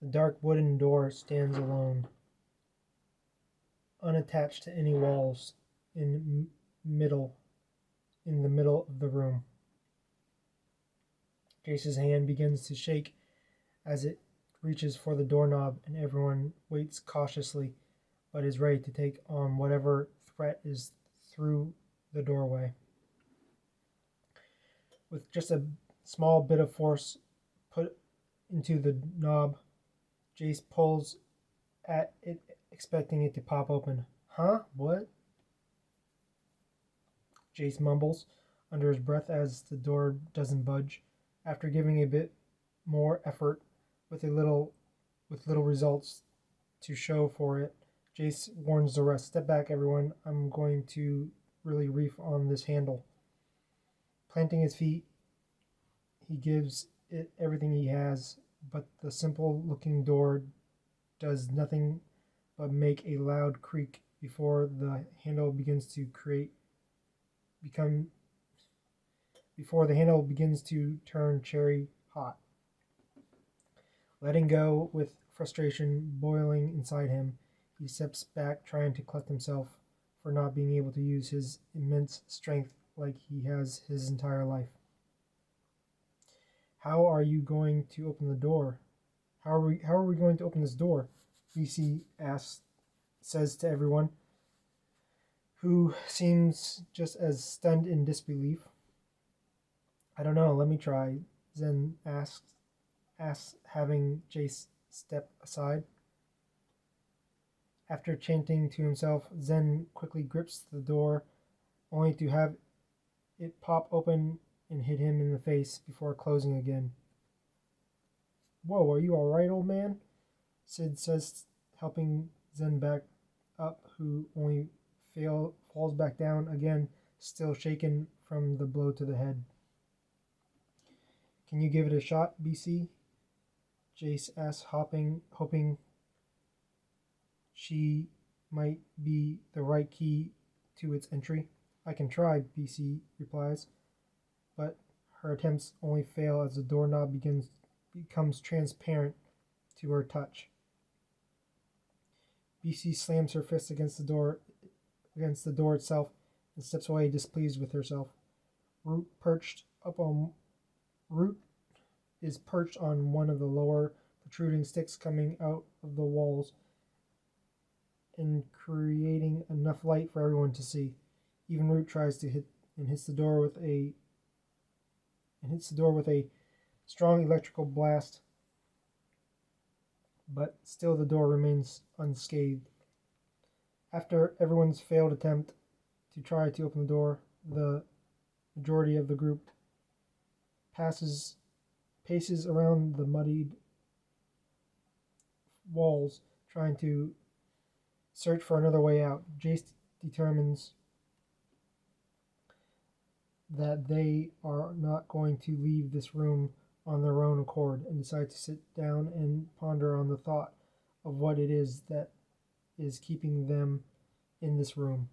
The dark wooden door stands alone, unattached to any walls, in middle in the middle of the room. Jace's hand begins to shake as it reaches for the doorknob, and everyone waits cautiously but is ready to take on whatever threat is through the doorway. With just a small bit of force put into the knob, Jace pulls at it, expecting it to pop open. Huh? What? Jace mumbles under his breath as the door doesn't budge. After giving a bit more effort with little results to show for it, Jace warns the rest. Step back, everyone. I'm going to really reef on this handle. Planting his feet, he gives it everything he has, but the simple-looking door does nothing but make a loud creak before the handle begins to turn cherry hot. Letting go with frustration boiling inside him, he steps back, trying to collect himself for not being able to use his immense strength like he has his entire life. How are you going to open the door? How are we going to open this door? BC says to everyone, who seems just as stunned in disbelief. I don't know, let me try, Zen asks, having Jace step aside. After chanting to himself, Zen quickly grips the door, only to have it pop open and hit him in the face before closing again. Whoa, are you alright, old man? Sid says, helping Zen back up, who only falls back down again, still shaken from the blow to the head. Can you give it a shot, BC? Jace asks, hoping she might be the right key to its entry. I can try, BC replies, but her attempts only fail as the doorknob becomes transparent to her touch. BC slams her fist against the door itself and steps away, displeased with herself. Root is perched on one of the lower protruding sticks coming out of the walls and creating enough light for everyone to see. Even Root tries to hits the door with a strong electrical blast, but still the door remains unscathed. After everyone's failed attempt to try to open the door, the majority of the group paces around the muddied walls, trying to search for another way out. Jace determines that they are not going to leave this room on their own accord, and decide to sit down and ponder on the thought of what it is that is keeping them in this room.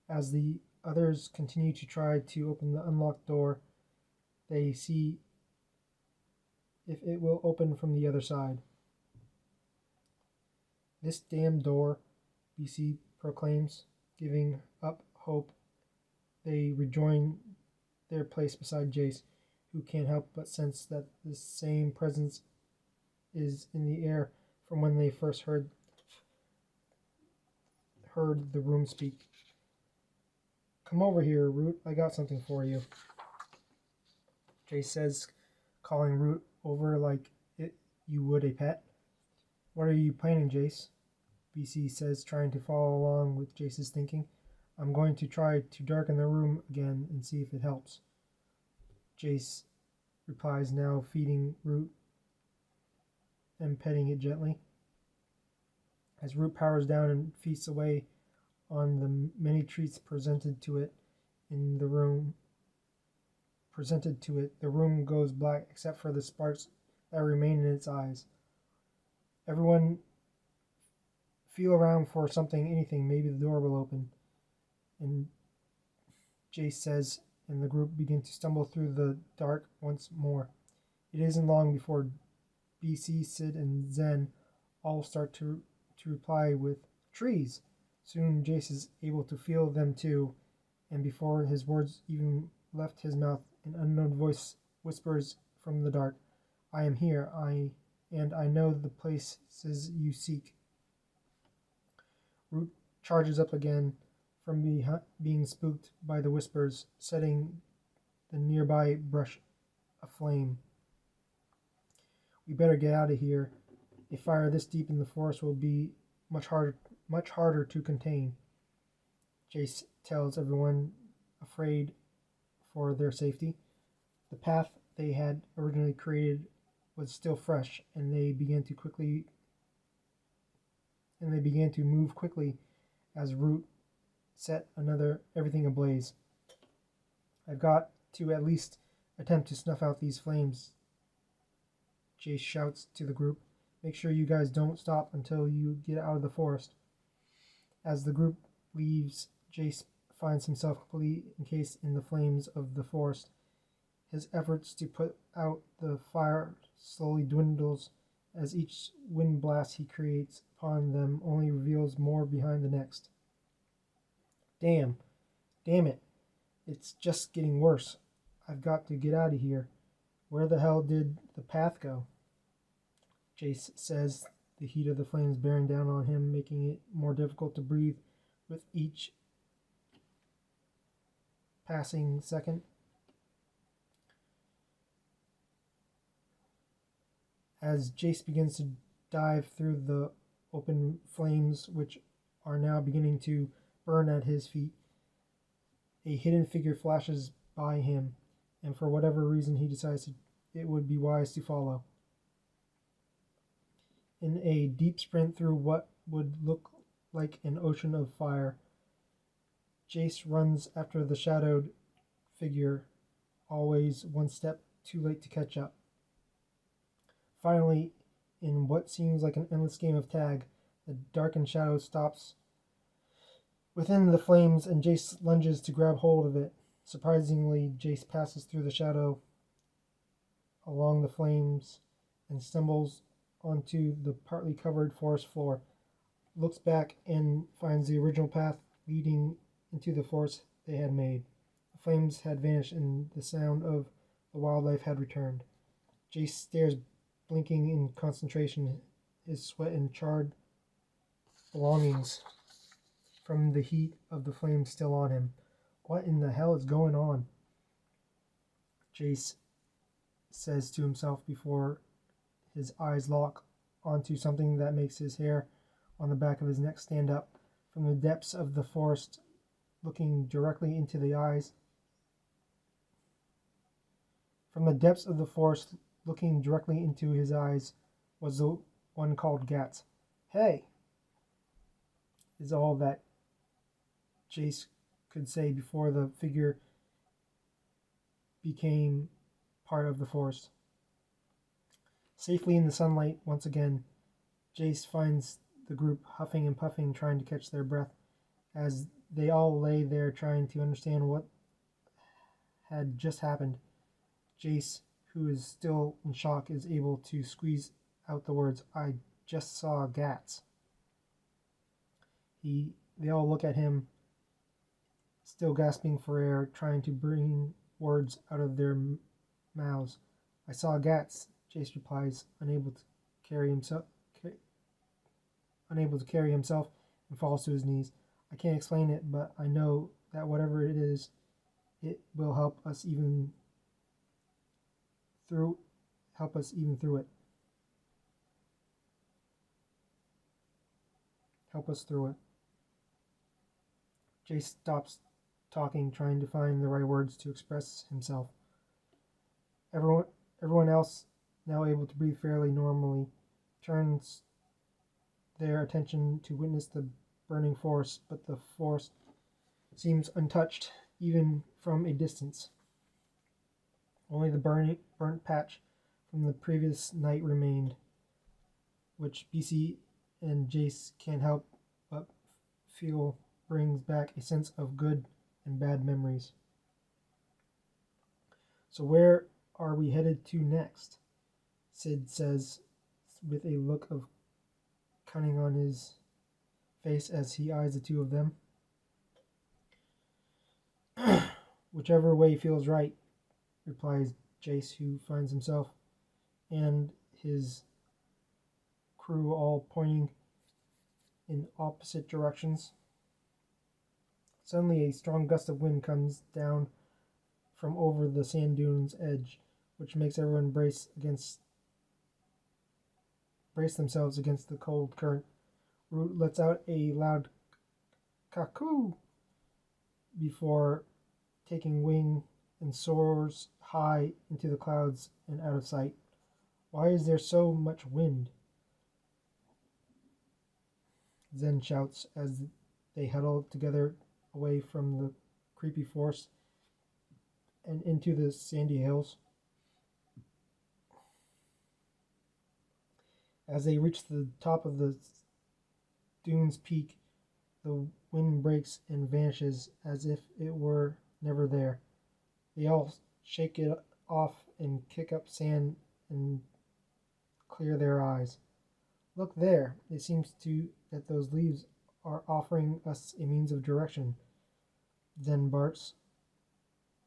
As the others continue to try to open the unlocked door, they see if it will open from the other side. This damn door, BC proclaims, giving up hope. They rejoin their place beside Jace, who can't help but sense that the same presence is in the air from when they first heard the room speak. Come over here, Root. I got something for you, Jace says, calling Root over like you would a pet. What are you planning, Jace? BC says, trying to follow along with Jace's thinking. I'm going to try to darken the room again and see if it helps, Jace replies, now feeding Root and petting it gently. As Root powers down and feasts away on the many treats presented to it, the room goes black except for the sparks that remain in its eyes. Everyone feel around for something, anything, maybe the door will open. And Jace says, and the group begin to stumble through the dark once more. It isn't long before BC, Sid, and Zen all start to reply with trees. Soon Jace is able to feel them too, and before his words even left his mouth, an unknown voice whispers from the dark, I am here, and I know the places you seek. Root charges up again from being spooked by the whispers, setting the nearby brush aflame. We better get out of here. A fire this deep in the forest will be much harder to contain. Jace tells everyone, afraid for their safety. The path they had originally created was still fresh, and they began to move quickly as Root set everything ablaze. I've got to at least attempt to snuff out these flames, Jace shouts to the group. Make sure you guys don't stop until you get out of the forest. As the group leaves, Jace finds himself completely encased in the flames of the forest. His efforts to put out the fire slowly dwindles as each wind blast he creates upon them only reveals more behind the next. Damn it, it's just getting worse. I've got to get out of here. Where the hell did the path go? Jace says, the heat of the flames bearing down on him, making it more difficult to breathe with each passing second. As Jace begins to dive through the open flames, which are now beginning to burn at his feet, a hidden figure flashes by him, and for whatever reason he decides it would be wise to follow. In a deep sprint through what would look like an ocean of fire, Jace runs after the shadowed figure, always one step too late to catch up. Finally, in what seems like an endless game of tag, the darkened shadow stops within the flames and Jace lunges to grab hold of it. Surprisingly, Jace passes through the shadow along the flames and stumbles onto the partly covered forest floor, looks back and finds the original path leading into the forest they had made. The flames had vanished and the sound of the wildlife had returned. Jace stares, blinking in concentration, his sweat and charred belongings from the heat of the flames still on him. What in the hell is going on? Jace says to himself before his eyes lock onto something that makes his hair on the back of his neck stand up. From the depths of the forest, looking directly into the eyes. From the depths of the forest, looking directly into his eyes, was the one called Gats. Hey! Is all that Jace could say before the figure became part of the forest. Safely in the sunlight once again, Jace finds the group huffing and puffing, trying to catch their breath, as they all lay there trying to understand what had just happened. Jace, who is still in shock, is able to squeeze out the words, I just saw Gats. They all look at him, still gasping for air, trying to bring words out of their mouths. I saw Gats, Jace replies, unable to carry himself, and falls to his knees. I can't explain it, but I know that whatever it is, it will help us even through it. Help us through it. Jace stops talking, trying to find the right words to express himself. Everyone else, now able to breathe fairly normally, turns their attention to witness the burning forest, but the forest seems untouched, even from a distance. Only the burnt patch from the previous night remained, which BC and Jace can't help but feel brings back a sense of good and bad memories. So where are we headed to next? Sid says with a look of cunning on his face as he eyes the two of them. Whichever way feels right, replies Jace, who finds himself and his crew all pointing in opposite directions. Suddenly, a strong gust of wind comes down from over the sand dune's edge, which makes everyone brace themselves against the cold current. Root lets out a loud cuckoo before taking wing and soars high into the clouds and out of sight. Why is there so much wind? Zen shouts as they huddle together away from the creepy force and into the sandy hills. As they reach the top of the dune's peak, the wind breaks and vanishes as if it were never there. They all shake it off and kick up sand and clear their eyes. Look there, it seems that those leaves are offering us a means of direction. Then Bart's,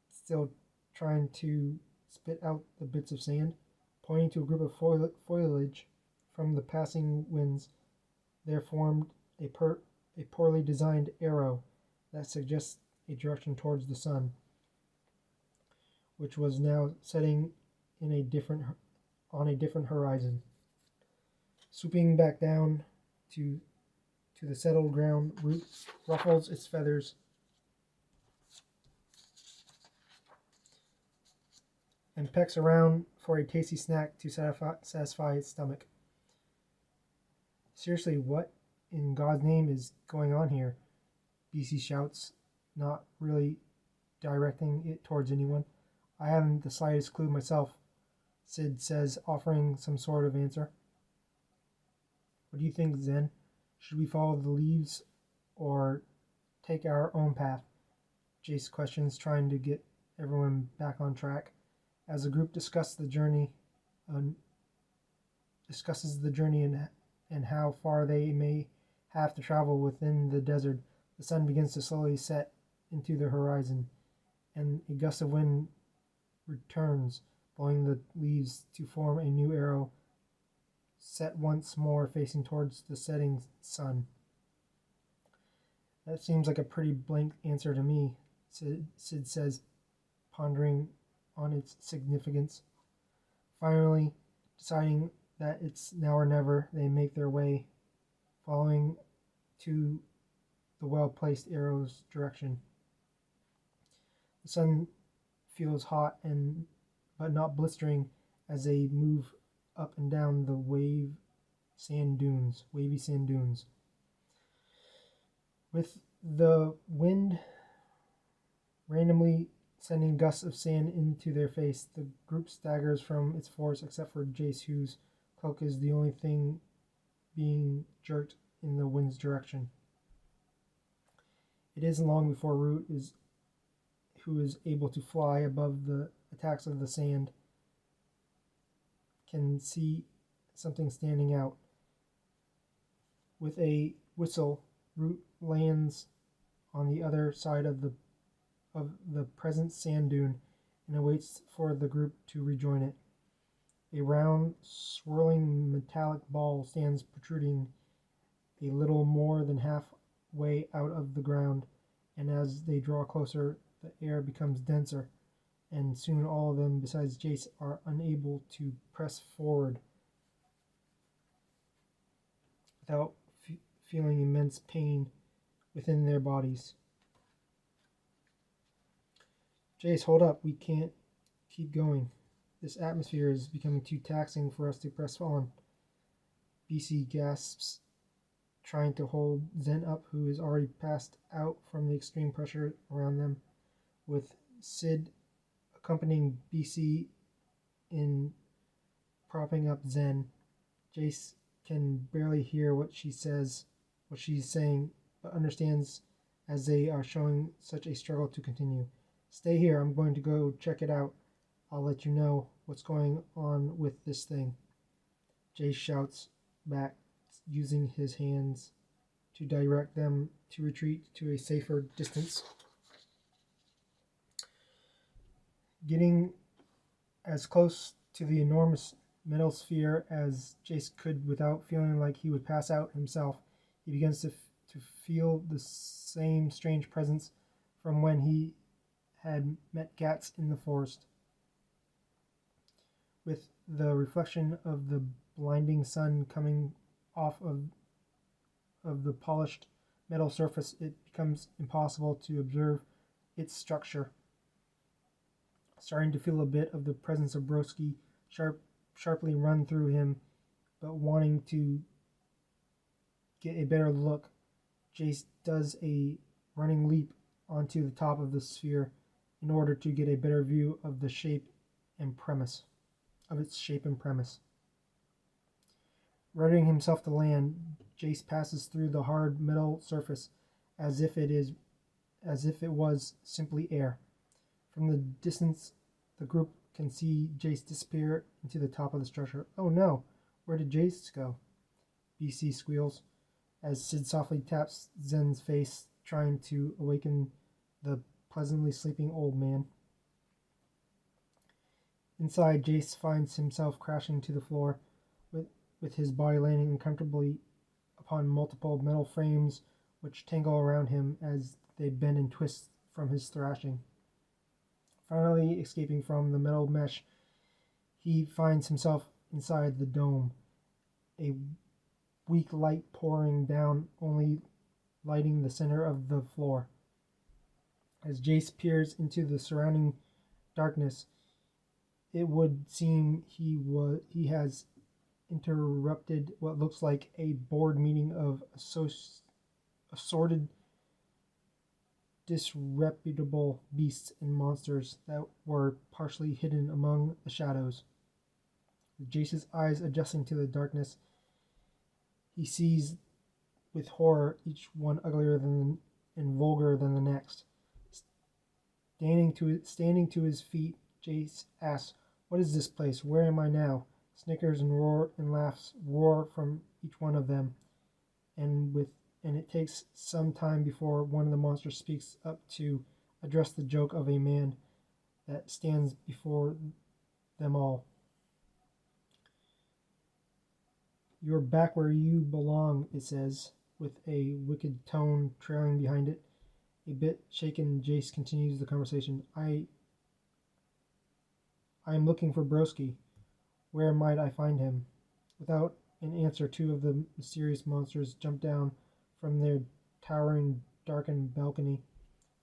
still trying to spit out the bits of sand, pointing to a group of foliage from the passing winds. There formed a poorly designed arrow that suggests a direction towards the sun, which was now setting on a different horizon. Swooping back down to the settled ground, Root ruffles its feathers and pecks around for a tasty snack to satisfy its stomach. Seriously, what in God's name is going on here? BC shouts, not really directing it towards anyone. I haven't the slightest clue myself, Sid says, offering some sort of answer. What do you think, Zen? Should we follow the leaves or take our own path? Jace questions, trying to get everyone back on track. As the group discusses the journey and how far they may have to travel within the desert, the sun begins to slowly set into the horizon, and a gust of wind returns, blowing the leaves to form a new arrow, set once more facing towards the setting sun. That seems like a pretty blank answer to me, Sid says, pondering on its significance. Finally, deciding that it's now or never, they make their way, following to the well-placed arrow's direction. The sun feels hot but not blistering as they move up and down the wavy sand dunes. With the wind randomly sending gusts of sand into their face, the group staggers from its force except for Jace, whose cloak is the only thing being jerked in the wind's direction. It isn't long before Root, who is able to fly above the attacks of the sand, can see something standing out. With a whistle, Root lands on the other side of the present sand dune and awaits for the group to rejoin it. A round, swirling metallic ball stands protruding a little more than halfway out of the ground, and as they draw closer, the air becomes denser, and soon all of them, besides Jace, are unable to press forward without feeling immense pain within their bodies. Jace, hold up. We can't keep going. This atmosphere is becoming too taxing for us to press on. BC gasps, trying to hold Zen up, who is already passed out from the extreme pressure around them, with Sid accompanying BC in propping up Zen. Jace can barely hear what she's saying, but understands as they are showing such a struggle to continue. Stay here, I'm going to go check it out. I'll let you know what's going on with this thing. Jace shouts back, using his hands to direct them to retreat to a safer distance. Getting as close to the enormous metal sphere as Jace could without feeling like he would pass out himself, he begins to feel the same strange presence from when he had met Gats in the forest. With the reflection of the blinding sun coming off of the polished metal surface, it becomes impossible to observe its structure. Starting to feel a bit of the presence of Broski sharply run through him, but wanting to get a better look, Jace does a running leap onto the top of the sphere in order to get a better view of the shape and premise of its shape and premise. Readying himself to land, Jace passes through the hard metal surface as if it was simply air. From the distance, the group can see Jace disappear into the top of the structure. Oh no, where did Jace go? BC squeals as Sid softly taps Zen's face, trying to awaken the pleasantly sleeping old man. Inside, Jace finds himself crashing to the floor, with his body landing uncomfortably upon multiple metal frames which tangle around him as they bend and twist from his thrashing. Finally escaping from the metal mesh, he finds himself inside the dome, a weak light pouring down, only lighting the center of the floor. As Jace peers into the surrounding darkness, it would seem he has interrupted what looks like a board meeting of assorted disreputable beasts and monsters that were partially hidden among the shadows. With Jace's eyes adjusting to the darkness, he sees with horror each one uglier than and vulgar than the next. Standing to his feet, Jace asks, "What is this place? Where am I now?" Snickers and laughs roar from each one of them, and it takes some time before one of the monsters speaks up to address the joke of a man that stands before them all. "You're back where you belong," it says, with a wicked tone trailing behind it. A bit shaken, Jace continues the conversation. I am looking for Broski. Where might I find him?" Without an answer, two of the mysterious monsters jump down from their towering, darkened balcony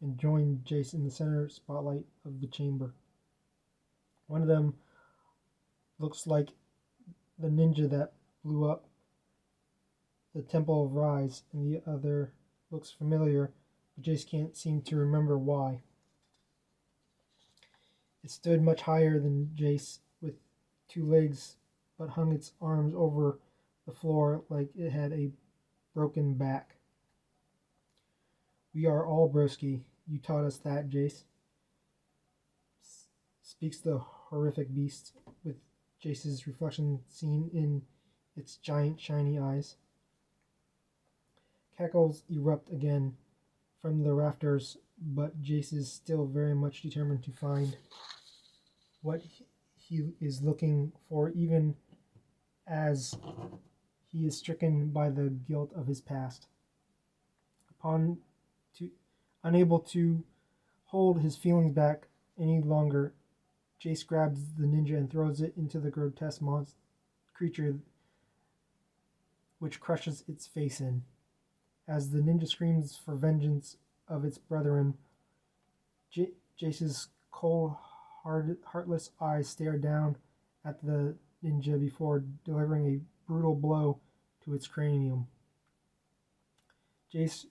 and join Jace in the center spotlight of the chamber. One of them looks like the ninja that blew up the Temple of Rise, and the other looks familiar, but Jace can't seem to remember why. It stood much higher than Jace, with two legs, but hung its arms over the floor like it had a broken back. "We are all Broski. You taught us that, Jace," speaks the horrific beast, with Jace's reflection seen in its giant shiny eyes. Cackles erupt again from the rafters, but Jace is still very much determined to find what he is looking for, even as he is stricken by the guilt of his past. Unable to hold his feelings back any longer, Jace grabs the ninja and throws it into the grotesque creature, which crushes its face in. As the ninja screams for vengeance of its brethren, Jace's cold, heartless eyes stare down at the ninja before delivering a brutal blow to its cranium. Jace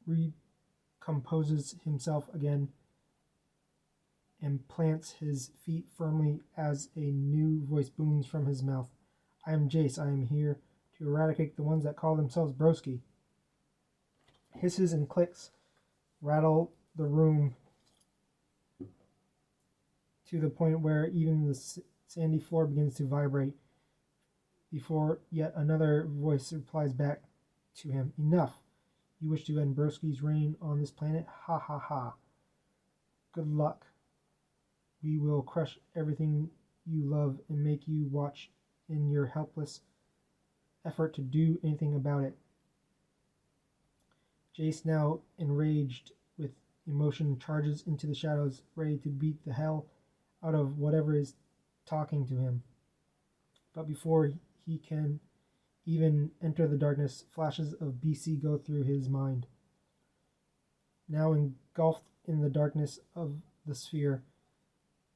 recomposes himself again and plants his feet firmly as a new voice booms from his mouth. "I am Jace. I am here to eradicate the ones that call themselves Broski." Hisses and clicks rattle the room to the point where even the sandy floor begins to vibrate. before yet another voice replies back to him. Enough! You wish to end Broski's reign on this planet? Ha ha ha. Good luck. We will crush everything you love and make you watch in your helpless effort to do anything about it. Jace, now enraged with emotion, charges into the shadows, ready to beat the hell out of whatever is talking to him. But before he can even enter the darkness, flashes of BC go through his mind. Now engulfed in the darkness of the sphere,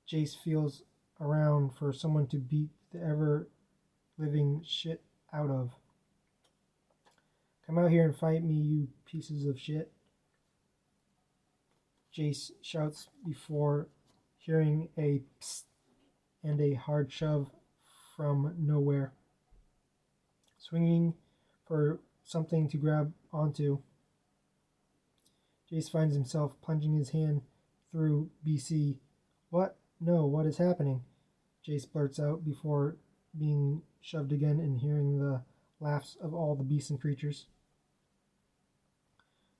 Jace feels around for someone to beat the ever-living shit out of. Come out here and fight me, you pieces of shit. Jace shouts before hearing a psst and a hard shove from nowhere. Swinging for something to grab onto, Jace finds himself plunging his hand through BC. What? No, what is happening? Jace blurts out before being shoved again and hearing the laughs of all the beasts and creatures.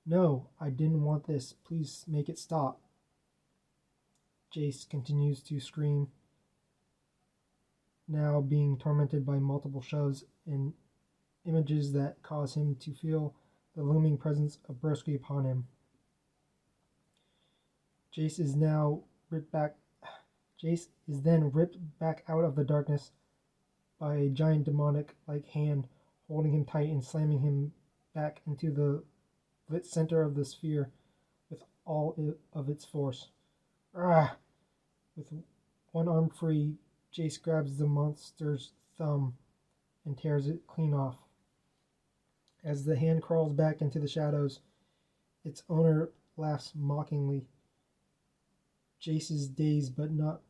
No, I didn't want this. Please make it stop. Jace continues to scream, now being tormented by multiple shoves and images that cause him to feel the looming presence of Broski upon him. Jace is then ripped back out of the darkness by a giant demonic-like hand holding him tight and slamming him back into the lit center of the sphere with all of its force. Ah! With one arm free, Jace grabs the monster's thumb and tears it clean off. As the hand crawls back into the shadows, its owner laughs mockingly. Jace is dazed but not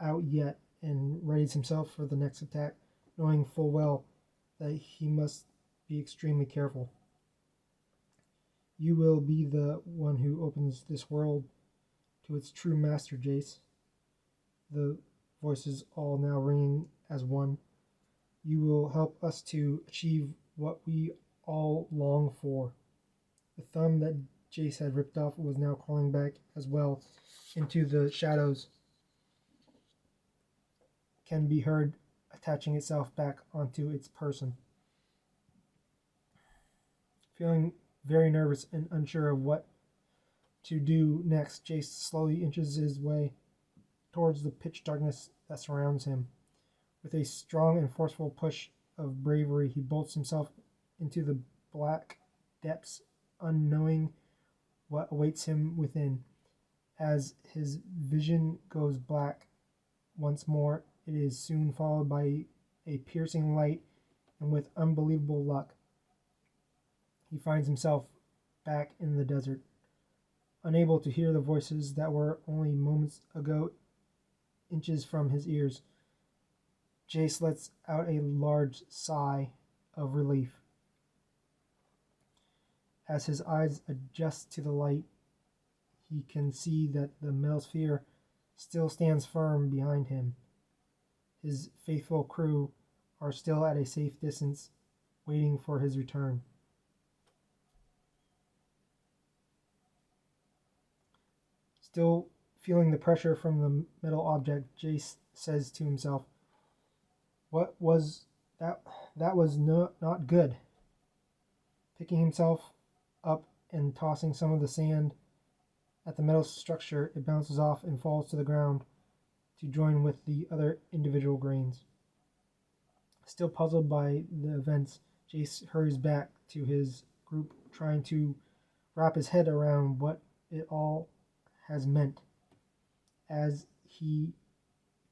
out yet and readies himself for the next attack, knowing full well that he must be extremely careful. You will be the one who opens this world to its true master, Jace. The voices all now ringing as one. You will help us to achieve what we all long for. The thumb that Jace had ripped off was now crawling back as well into the shadows. Can be heard attaching itself back onto its person. Feeling very nervous and unsure of what to do next, Jace slowly inches his way towards the pitch darkness that surrounds him. With a strong and forceful push of bravery, he bolts himself into the black depths, unknowing what awaits him within. As his vision goes black once more, it is soon followed by a piercing light, and with unbelievable luck, he finds himself back in the desert, unable to hear the voices that were only moments ago inches from his ears. Jace lets out a large sigh of relief. As his eyes adjust to the light, he can see that the metal sphere still stands firm behind him. His faithful crew are still at a safe distance, waiting for his return. Still feeling the pressure from the metal object, Jace says to himself, "What was that? That was not good." Picking himself up and tossing some of the sand at the metal structure, it bounces off and falls to the ground to join with the other individual grains. Still puzzled by the events, Jace hurries back to his group, trying to wrap his head around what it all has meant. As he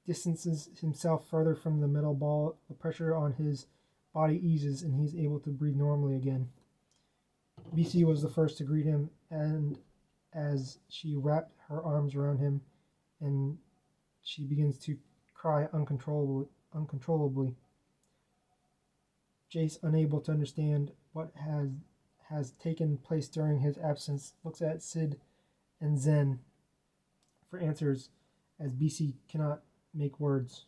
distances himself further from the metal ball, the pressure on his body eases and he's able to breathe normally again. BC was the first to greet him, and as she wrapped her arms around him, and she begins to cry uncontrollably. Jace, unable to understand what has taken place during his absence, looks at Sid and Zen for answers, as BC cannot make words.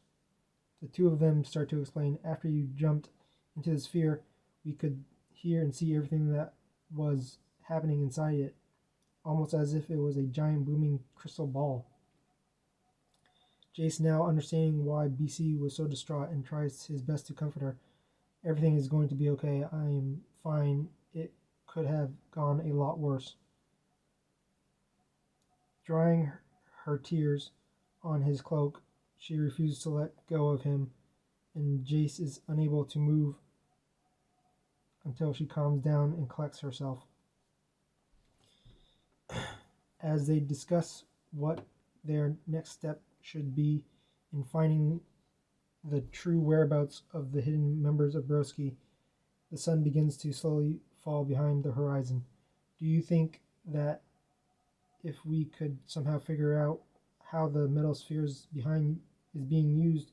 The two of them start to explain. After you jumped into the sphere, we could hear and see everything that was happening inside it, almost as if it was a giant booming crystal ball. Jace, now understanding why BC was so distraught, and tries his best to comfort her. Everything is going to be okay. I am fine. It could have gone a lot worse. Drying her tears on his cloak, she refuses to let go of him, and Jace is unable to move until she calms down and collects herself. As they discuss what their next step should be in finding the true whereabouts of the hidden members of Broski, the sun begins to slowly fall behind the horizon. Do you think that if we could somehow figure out how the metal spheres behind is being used,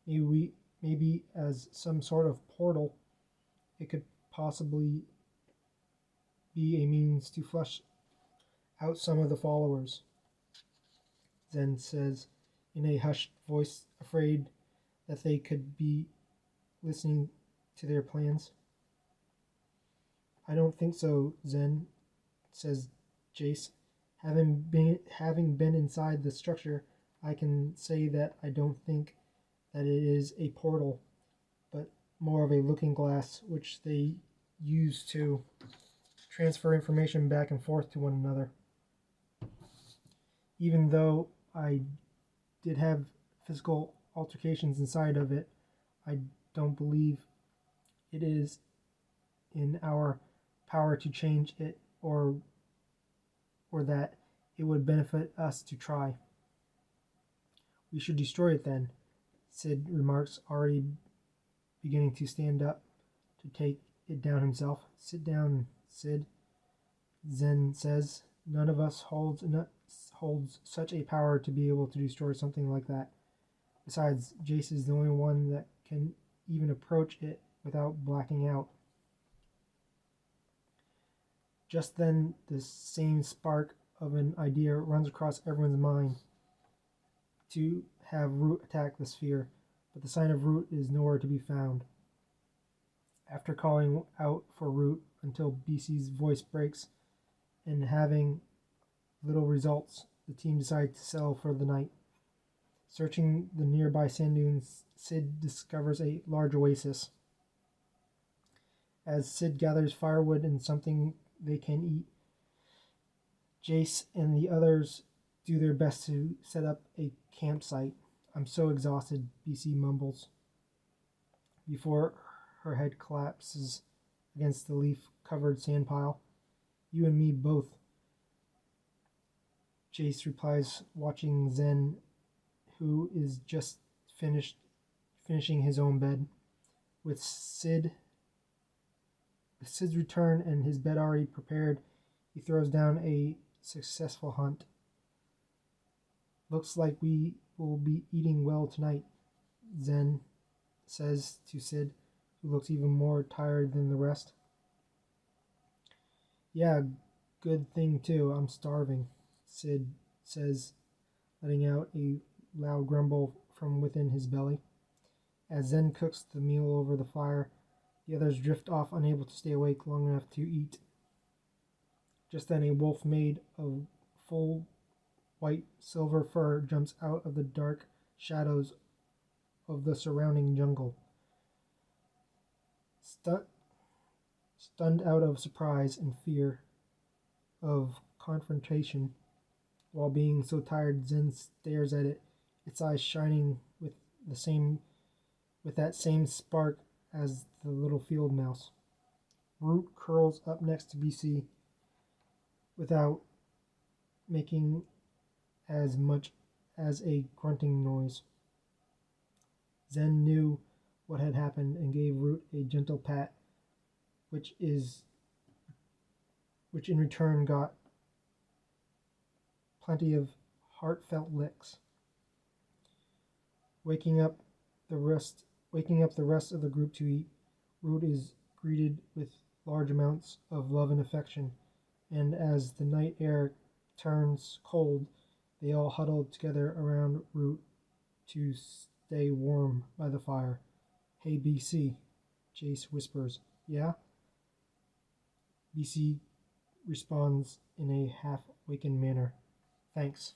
maybe as some sort of portal, it could possibly be a means to flush out some of the followers? Zen says in a hushed voice, afraid that they could be listening to their plans. I don't think so, Zen, says Jace. Having been inside the structure, I can say that I don't think that it is a portal, but more of a looking glass which they use to transfer information back and forth to one another. Even though I did have physical altercations inside of it, I don't believe it is in our power to change it, or that it would benefit us to try. We should destroy it then, Sid remarks, already beginning to stand up to take it down himself. Sit down, Sid, Zen says. None of us holds such a power to be able to destroy something like that. Besides, Jace is the only one that can even approach it without blacking out. Just then, the same spark of an idea runs across everyone's mind to have Root attack the sphere, but the sign of Root is nowhere to be found. After calling out for Root until BC's voice breaks and having little results, the team decides to settle for the night. Searching the nearby sand dunes, Sid discovers a large oasis. As Sid gathers firewood and something they can eat, Jace and the others do their best to set up a campsite. I'm so exhausted, BC mumbles before her head collapses against the leaf-covered sand pile. You and me both, Jace replies, watching Zen, who is just finishing his own bed. With Sid's return and his bed already prepared, he throws down a successful hunt. Looks like we will be eating well tonight, Zen says to Sid, who looks even more tired than the rest. Yeah, good thing too. I'm starving, Sid says, letting out a loud grumble from within his belly. As Zen cooks the meal over the fire, the others drift off, unable to stay awake long enough to eat. Just then a wolf made of full white silver fur jumps out of the dark shadows of the surrounding jungle. Stunned out of surprise and fear of confrontation, while being so tired, Zen stares at it, its eyes shining with that same spark as the little field mouse. Root curls up next to BC without making as much as a grunting noise. Zen knew what had happened and gave Root a gentle pat, which in return got plenty of heartfelt licks. Waking up the rest of the group to eat, Root is greeted with large amounts of love and affection, and as the night air turns cold, they all huddle together around Root to stay warm by the fire. Hey, BC, Jace whispers. Yeah? BC responds in a half-wakened manner. Thanks.